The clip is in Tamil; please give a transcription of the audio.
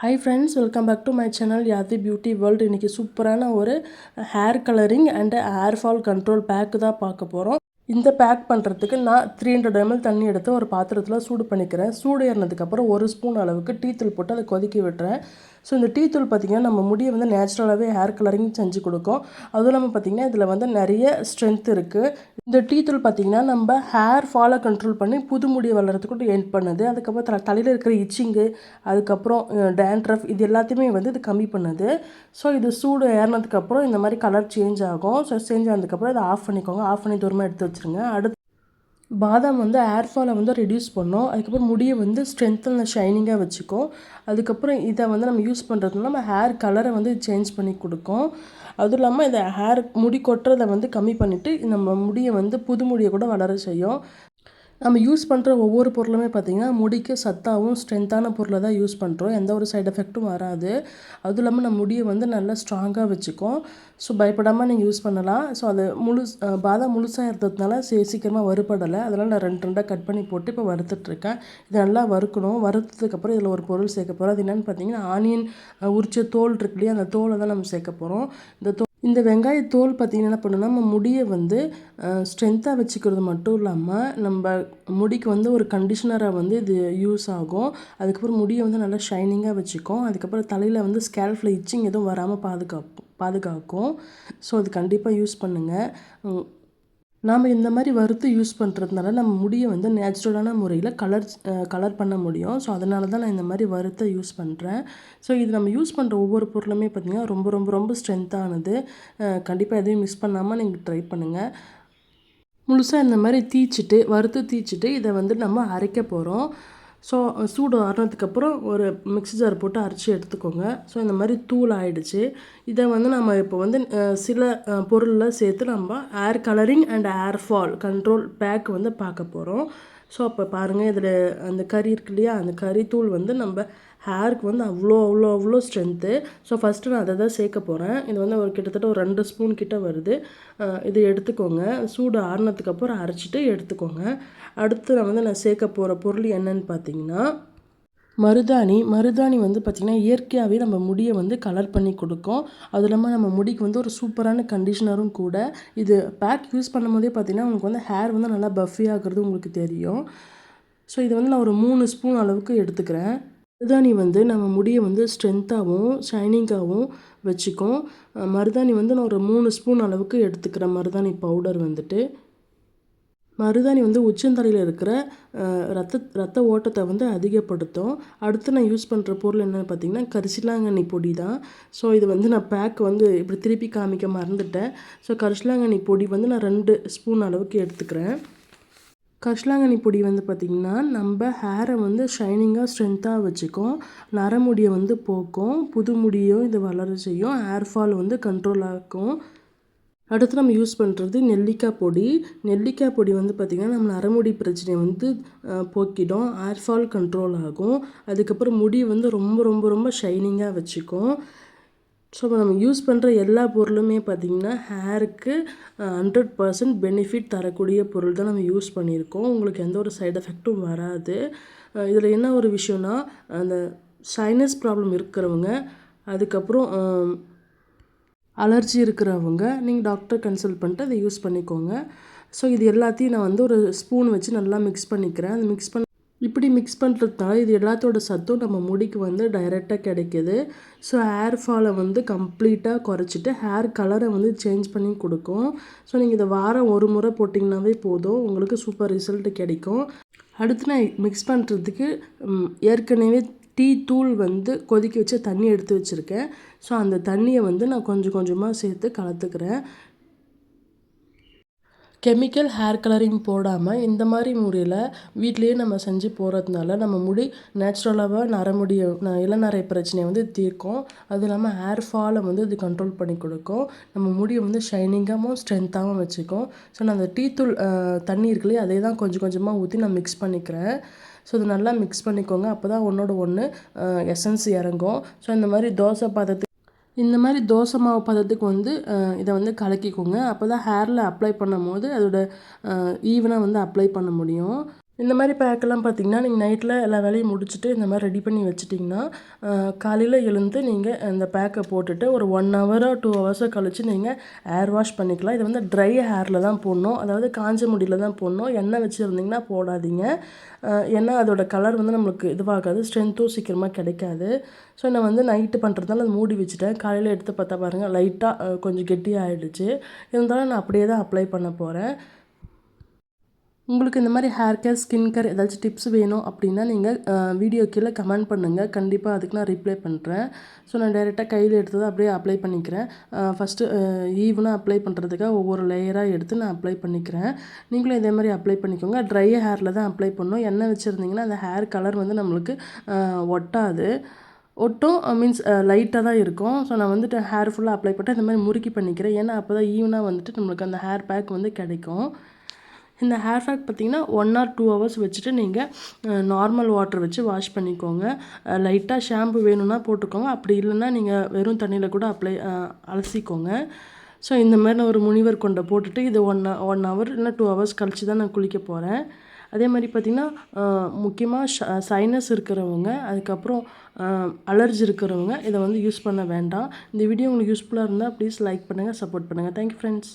Hi friends, welcome back to my channel Yathi beauty world. இன்றைக்கி சூப்பரான ஒரு hair colouring and hair fall control pack தான் பார்க்க போகிறோம். இந்த பேக் பண்ணுறதுக்கு நான் 300 ml தண்ணி எடுத்து ஒரு பாத்திரத்தில் சூடு பண்ணிக்கிறேன். சூடு ஏறினதுக்கப்புறம் 1 ஸ்பூன் அளவுக்கு டீ தூள் போட்டு அதை கொதிக்க விட்டுறேன். ஸோ இந்த டீ தூள் பார்த்திங்கன்னா நம்ம முடியை வந்து நேச்சுரலாகவே ஹேர் கலரிங் செஞ்சு கொடுக்கும். அதுவும் இல்லாமல் பார்த்திங்கன்னா இதில் வந்து நிறைய ஸ்ட்ரென்த் இருக்குது. இந்த டீ தூள் பார்த்திங்கன்னா நம்ம ஹேர் ஃபாலை கண்ட்ரோல் பண்ணி புது முடியை வளர்கிறதுக்கு ஹெல்ப் பண்ணுது. அதுக்கப்புறம் தலையில் இருக்கிற இச்சிங்கு, அதுக்கப்புறம் டேண்ட்ரஃப், இது எல்லாத்தையுமே வந்து இது கம்மி பண்ணுது. ஸோ இது சூடு ஏறினதுக்கப்புறம் இந்த மாதிரி கலர் சேஞ்ச் ஆகும். ஸோ சேஞ்ச் ஆனதுக்கப்புறம் இதை ஆஃப் பண்ணிக்கோங்க. ஆஃப் பண்ணி தூரமாக எடுத்து வச்சுருங்க. அடுத்து பாதாம் வந்து ஹேர் ஃபாலை வந்து ரெடியூஸ் பண்ணும். அதுக்கப்புறம் முடியை வந்து ஸ்ட்ரென்த்தன் ஷைனிங்காக வச்சுக்கும். அதுக்கப்புறம் இதை வந்து நம்ம யூஸ் பண்ணுறதுனால நம்ம ஹேர் கலரை வந்து சேஞ்ச் பண்ணி கொடுக்கும். அதுவும் இல்லாமல் இதை முடி கொட்டுறதை வந்து கம்மி பண்ணிவிட்டு நம்ம முடியை வந்து புது முடியை கூட வளர செய்யும். நம்ம யூஸ் பண்ணுற ஒவ்வொரு பொருளுமே பார்த்திங்கன்னா முடிக்கு சத்தாகவும் ஸ்ட்ரென்த்தான பொருளை தான் யூஸ் பண்ணுறோம். எந்த ஒரு சைடு எஃபெக்ட்டும் வராது. அதுவும் இல்லாமல் நம்ம முடியை வந்து நல்லா ஸ்ட்ராங்காக வச்சுக்கும். ஸோ பயப்படாமல் நீங்கள் யூஸ் பண்ணலாம். ஸோ அது பாதாம் முழுசாக இருந்ததுனால சீக்கிரமாக வறுபடலை. அதனால் நான் 2 கட் பண்ணி போட்டு இப்போ வறுத்துட்ருக்கேன். இது நல்லா வறுக்கணும். வறுத்ததுக்கப்புறம் இதில் ஒரு பொருள் சேர்க்க போகிறோம். அது என்னென்னு பார்த்தீங்கன்னா ஆனியன் உரிச்ச தோல் இருக்கு இல்லையா, அந்த தோலை தான் நம்ம சேர்க்க போகிறோம். இந்த வெங்காய தோல் பார்த்திங்கன்னா என்ன பண்ணுன்னா நம்ம முடியை வந்து ஸ்ட்ரென்த்தாக வச்சுக்கிறது மட்டும் இல்லாமல் நம்ம முடிக்கு வந்து ஒரு கண்டிஷ்னராக வந்து இது யூஸ் ஆகும். அதுக்கப்புறம் முடியை வந்து நல்லா ஷைனிங்காக வச்சுக்கும். அதுக்கப்புறம் தலையில் வந்து ஸ்கேல்ஃபில் இச்சிங் எதுவும் வராமல் பாதுகாக்கும். ஸோ அது கண்டிப்பாக யூஸ் பண்ணுங்கள். நாம் இந்த மாதிரி வறுத்து யூஸ் பண்ணுறதுனால நம்ம முடியை வந்து நேச்சுரலான முறையில் கலர் பண்ண முடியும். ஸோ அதனால தான் நான் இந்த மாதிரி வறுத்த யூஸ் பண்ணுறேன். ஸோ இது நம்ம யூஸ் பண்ணுற ஒவ்வொரு பொருளுமே பார்த்திங்கன்னா ரொம்ப ரொம்ப ரொம்ப ஸ்ட்ரென்த்தானது. கண்டிப்பாக எதையும் மிஸ் பண்ணாமல் நீங்கள் ட்ரை பண்ணுங்கள். முழுசாக இந்த மாதிரி வறுத்து தீச்சிட்டு இதை வந்து நம்ம அரைக்க போகிறோம். ஸோ சூடு ஆறினதுக்கப்புறம் ஒரு மிக்ஸி ஜார் போட்டு அரைச்சி எடுத்துக்கோங்க. ஸோ இந்த மாதிரி தூள் ஆகிடுச்சு. இதை வந்து நம்ம இப்போ வந்து சில பொருளில் சேர்த்து நம்ம hair colouring and hair fall control pack வந்து பார்க்க போகிறோம். ஸோ அப்போ பாருங்கள், இதில் அந்த கறி இருக்கு இல்லையா, அந்த கறித்தூள் வந்து நம்ம ஹேருக்கு வந்து அவ்வளோ ஸ்ட்ரென்த்து. ஸோ ஃபஸ்ட்டு நான் அதை தான் சேர்க்க போகிறேன். இது வந்து கிட்டத்தட்ட ஒரு 2 ஸ்பூன் கிட்ட வருது. இது எடுத்துக்கோங்க. சூடு ஆறினதுக்கப்புறம் அரைச்சிட்டு எடுத்துக்கோங்க. அடுத்து நான் சேர்க்க போகிற பொருள் என்னன்னு பார்த்தீங்கன்னா மருதாணி வந்து பார்த்திங்கன்னா இயற்கையாகவே நம்ம முடியை வந்து கலர் பண்ணி கொடுக்கும். அது இல்லாமல் நம்ம முடிக்கு வந்து ஒரு சூப்பரான கண்டிஷ்னரும் கூட. இது பேக் யூஸ் பண்ணும் போதே பார்த்திங்கன்னா உங்களுக்கு வந்து ஹேர் வந்து நல்லா பஃபி ஆகிறது உங்களுக்கு தெரியும். ஸோ இது வந்து நான் ஒரு 3 ஸ்பூன் அளவுக்கு எடுத்துக்கிறேன். மருதாணி வந்து நம்ம முடியை வந்து ஸ்ட்ரென்த்தாகவும் ஷைனிங்காகவும் வச்சுக்கும். மருதாணி வந்து நான் ஒரு 3 ஸ்பூன் அளவுக்கு எடுத்துக்கிறேன். மருதாணி பவுடர் வந்துட்டு மருதாணி வந்து உச்சந்தலையில் இருக்கிற ரத்த ஓட்டத்தை வந்து அதிகப்படுத்தும். அடுத்து நான் யூஸ் பண்ணுற பொருள் என்னென்னு பார்த்தீங்கன்னா கரிசலாங்கண்ணி பொடி தான். ஸோ இது வந்து நான் பேக் வந்து இப்படி திருப்பி காமிக்க மறந்துட்டேன். ஸோ கரிசலாங்கண்ணி பொடி வந்து நான் 2 ஸ்பூன் அளவுக்கு எடுத்துக்கிறேன். கரிசலாங்கண்ணி பொடி வந்து பார்த்திங்கன்னா நம்ம ஹேரை வந்து ஷைனிங்காக ஸ்ட்ரென்த்தாக வச்சுக்கும். நரமுடியை வந்து போக்கும். புது முடியும் இது வளர செய்யும். ஹேர் ஃபால் வந்து கண்ட்ரோல் ஆகும். அடுத்து நம்ம யூஸ் பண்ணுறது நெல்லிக்காய் பொடி வந்து பார்த்திங்கன்னா நம்ம நரமுடி பிரச்சனையை வந்து போக்கிடும். ஹேர் ஃபால் கண்ட்ரோல் ஆகும். அதுக்கப்புறம் முடி வந்து ரொம்ப ரொம்ப ரொம்ப ஷைனிங்காக வச்சுக்கும். ஸோ நம்ம யூஸ் பண்ணுற எல்லா பொருளுமே பார்த்திங்கன்னா ஹேருக்கு 100% பெனிஃபிட் தரக்கூடிய பொருள் தான் நம்ம யூஸ் பண்ணியிருக்கோம். உங்களுக்கு எந்த ஒரு சைடு எஃபெக்ட்டும் வராது. இதில் என்ன ஒரு விஷயம்னா, அந்த சைனஸ் ப்ராப்ளம் இருக்கிறவங்க, அதுக்கப்புறம் அலர்ஜி இருக்கிறவங்க நீங்கள் டாக்டர் கன்சல்ட் பண்ணிட்டு அதை யூஸ் பண்ணிக்கோங்க. ஸோ இது எல்லாத்தையும் நான் வந்து ஒரு ஸ்பூன் வச்சு நல்லா மிக்ஸ் பண்ணிக்கிறேன். அது இப்படி மிக்ஸ் பண்ணுறதுனால இது எல்லாத்தோட சத்தும் நம்ம முடிக்கு வந்து டைரெக்டாக கிடைக்கிது. ஸோ ஹேர் ஃபாலை வந்து கம்ப்ளீட்டாக குறைச்சிட்டு ஹேர் கலரை வந்து சேஞ்ச் பண்ணி கொடுக்கும். ஸோ நீங்கள் இதை வாரம் ஒரு முறை போட்டிங்கனாவே போதும், உங்களுக்கு சூப்பர் ரிசல்ட் கிடைக்கும். அடுத்து நான் மிக்ஸ் பண்ணுறதுக்கு ஏற்கனவே டீ தூள் வந்து கொதிக்க வச்ச தண்ணி எடுத்து வச்சுருக்கேன். ஸோ அந்த தண்ணியை வந்து நான் கொஞ்சம் கொஞ்சமாக சேர்த்து கலந்துக்கிறேன். கெமிக்கல் ஹேர் கலரிங் போடாமல் இந்த மாதிரி முறையில் வீட்லேயே நம்ம செஞ்சு போகிறதுனால நம்ம முடி நேச்சுரலாக இளநரை பிரச்சனையை வந்து தீர்க்கும். அதுவும் இல்லாமல் ஹேர் ஃபாலை வந்து இது கண்ட்ரோல் பண்ணி கொடுக்கும். நம்ம முடியை வந்து ஷைனிங்காகவும் ஸ்ட்ரென்த்தாகவும் வச்சுக்கும். ஸோ நான் அந்த டீ தூள் தண்ணி இருக்குல்லையே அதே தான் கொஞ்சம் கொஞ்சமாக ஊற்றி நான் மிக்ஸ் பண்ணிக்கிறேன். ஸோ இது நல்லா மிக்ஸ் பண்ணிக்கோங்க. அப்போ தான் ஒன்றோட ஒன்று எசன்ஸ் இறங்கும். ஸோ இந்த மாதிரி தோசை மாவு பதத்துக்கு வந்து இதை வந்து கலக்கிக்கோங்க. அப்போ தான் ஹேரில் அப்ளை பண்ணும் போது அதோட ஈவனாக வந்து அப்ளை பண்ண முடியும். இந்த மாதிரி பேக்கெல்லாம் பார்த்தீங்கன்னா, நீங்கள் நைட்டில் எல்லா வேலையும் முடிச்சுட்டு இந்த மாதிரி ரெடி பண்ணி வச்சுட்டிங்கன்னா, காலையில் எழுந்து நீங்கள் அந்த பேக்கை போட்டுட்டு ஒரு 1 ஹவரோ 2 ஹவர்ஸோ கழிச்சு நீங்கள் ஹேர் வாஷ் பண்ணிக்கலாம். இது வந்து ட்ரை ஹேரில் தான் போடணும். அதாவது காஞ்ச முடியில தான் போடணும். எண்ணெய் வச்சுருந்தீங்கன்னா போடாதீங்க. ஏன்னா அதோட கலர் வந்து நம்மளுக்கு இதுவாகாது, ஸ்ட்ரென்த்தும் சீக்கிரமாக கிடைக்காது. ஸோ நான் வந்து நைட்டு பண்ணுறதுனால அதை மூடி வச்சுட்டேன். காலையில் எடுத்து பார்த்தா பாருங்கள், லைட்டாக கொஞ்சம் கெட்டியாகிடுச்சு. இருந்தாலும் நான் அப்படியே தான் அப்ளை பண்ண போகிறேன். உங்களுக்கு இந்த மாதிரி ஹேர் கேர், ஸ்கின் கேர் ஏதாச்சும் டிப்ஸ் வேணும் அப்படின்னா நீங்கள் வீடியோ கீழே கமெண்ட் பண்ணுங்கள். கண்டிப்பாக அதுக்கு நான் ரிப்ளை பண்ணுறேன். ஸோ நான் டைரெக்டாக கையில் எடுத்ததை அப்படியே அப்ளை பண்ணிக்கிறேன். ஃபஸ்ட்டு ஈவனாக அப்ளை பண்ணுறதுக்காக ஒவ்வொரு லேயராக எடுத்து நான் அப்ளை பண்ணிக்கிறேன். நீங்களும் இதே மாதிரி அப்ளை பண்ணிக்கோங்க. ட்ரை ஹேரில் தான் அப்ளை பண்ணணும். எண்ணெய் வச்சுருந்தீங்கன்னா அந்த ஹேர் கலர் வந்து நம்மளுக்கு ஒட்டாது. ஒட்டும் மீன்ஸ் லைட்டாக தான் இருக்கும். ஸோ நான் வந்துட்டு ஹேர் ஃபுல்லாக அப்ளை பண்ணிட்டு இந்த மாதிரி முறுக்கி பண்ணிக்கிறேன். ஏன்னா அப்போ தான் ஈவனாக வந்துட்டு நம்மளுக்கு அந்த ஹேர் பேக் வந்து கிடைக்கும். இந்த ஹேர் பேக் பார்த்திங்கன்னா 1 ஆர் 2 ஹவர்ஸ் வச்சுட்டு நீங்கள் நார்மல் வாட்டர் வச்சு வாஷ் பண்ணிக்கோங்க. லைட்டாக ஷாம்பு வேணும்னா போட்டுக்கோங்க. அப்படி இல்லைன்னா நீங்கள் வெறும் தண்ணியில் கூட அலசிக்கோங்க. ஸோ இந்த மாதிரி நான் ஒரு முனிவர் கொண்ட போட்டுட்டு இது 1 ஹவர் இல்லை 2 ஹவர்ஸ் கழிச்சு தான் நான் குளிக்க போகிறேன். அதே மாதிரி பார்த்திங்கன்னா முக்கியமாக சைனஸ் இருக்கிறவங்க, அதுக்கப்புறம் அலர்ஜி இருக்கிறவங்க இதை வந்து யூஸ் பண்ண வேண்டாம். இந்த வீடியோ உங்களுக்கு யூஸ்ஃபுல்லாக இருந்தால் ப்ளீஸ் லைக் பண்ணுங்கள், சப்போர்ட் பண்ணுங்கள். Thank you friends.